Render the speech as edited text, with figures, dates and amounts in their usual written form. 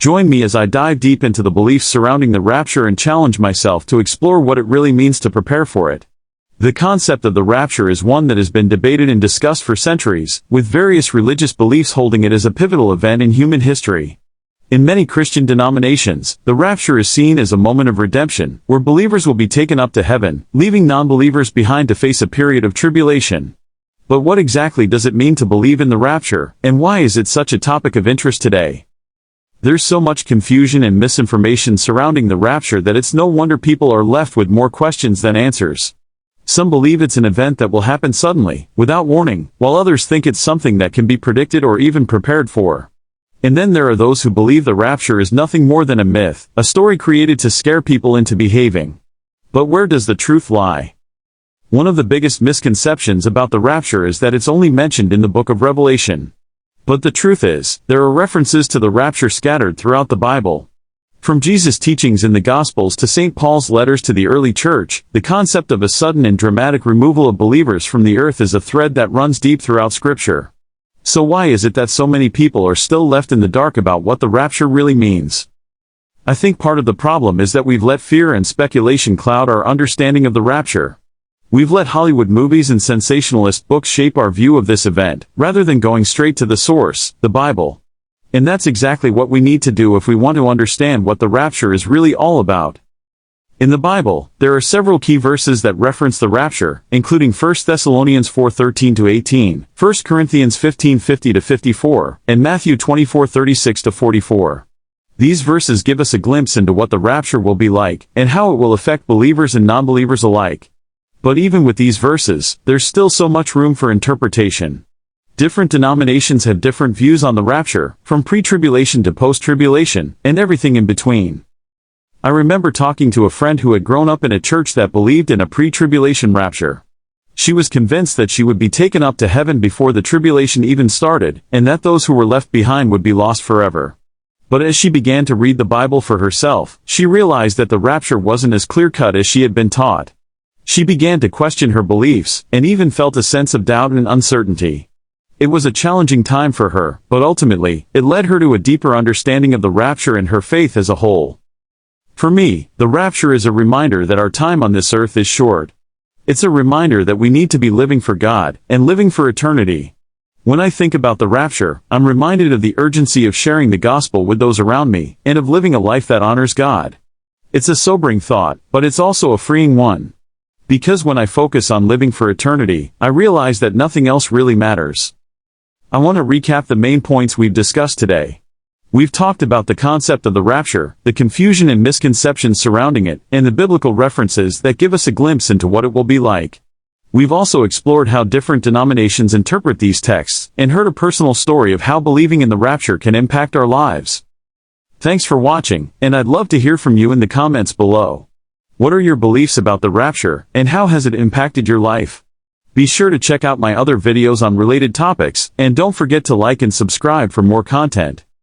Join me as I dive deep into the beliefs surrounding the rapture and challenge myself to explore what it really means to prepare for it. The concept of the rapture is one that has been debated and discussed for centuries, with various religious beliefs holding it as a pivotal event in human history. In many Christian denominations, the rapture is seen as a moment of redemption, where believers will be taken up to heaven, leaving non-believers behind to face a period of tribulation. But what exactly does it mean to believe in the rapture, and why is it such a topic of interest today? There's so much confusion and misinformation surrounding the rapture that it's no wonder people are left with more questions than answers. Some believe it's an event that will happen suddenly, without warning, while others think it's something that can be predicted or even prepared for. And then there are those who believe the rapture is nothing more than a myth, a story created to scare people into behaving. But where does the truth lie? One of the biggest misconceptions about the rapture is that it's only mentioned in the book of Revelation. But the truth is, there are references to the rapture scattered throughout the Bible. From Jesus' teachings in the Gospels to St. Paul's letters to the early church, the concept of a sudden and dramatic removal of believers from the earth is a thread that runs deep throughout Scripture. So why is it that so many people are still left in the dark about what the rapture really means? I think part of the problem is that we've let fear and speculation cloud our understanding of the rapture. We've let Hollywood movies and sensationalist books shape our view of this event, rather than going straight to the source, the Bible. And that's exactly what we need to do if we want to understand what the rapture is really all about. In the Bible, there are several key verses that reference the rapture, including 1 Thessalonians 4:13-18, 1 Corinthians 15:50-54, and Matthew 24:36-44. These verses give us a glimpse into what the rapture will be like, and how it will affect believers and non-believers alike. But even with these verses, there's still so much room for interpretation. Different denominations have different views on the rapture, from pre-tribulation to post-tribulation, and everything in between. I remember talking to a friend who had grown up in a church that believed in a pre-tribulation rapture. She was convinced that she would be taken up to heaven before the tribulation even started, and that those who were left behind would be lost forever. But as she began to read the Bible for herself, she realized that the rapture wasn't as clear-cut as she had been taught. She began to question her beliefs, and even felt a sense of doubt and uncertainty. It was a challenging time for her, but ultimately, it led her to a deeper understanding of the rapture and her faith as a whole. For me, the rapture is a reminder that our time on this earth is short. It's a reminder that we need to be living for God, and living for eternity. When I think about the rapture, I'm reminded of the urgency of sharing the gospel with those around me, and of living a life that honors God. It's a sobering thought, but it's also a freeing one. Because when I focus on living for eternity, I realize that nothing else really matters. I want to recap the main points we've discussed today. We've talked about the concept of the rapture, the confusion and misconceptions surrounding it, and the biblical references that give us a glimpse into what it will be like. We've also explored how different denominations interpret these texts, and heard a personal story of how believing in the rapture can impact our lives. Thanks for watching, and I'd love to hear from you in the comments below. What are your beliefs about the rapture, and how has it impacted your life? Be sure to check out my other videos on related topics, and don't forget to like and subscribe for more content.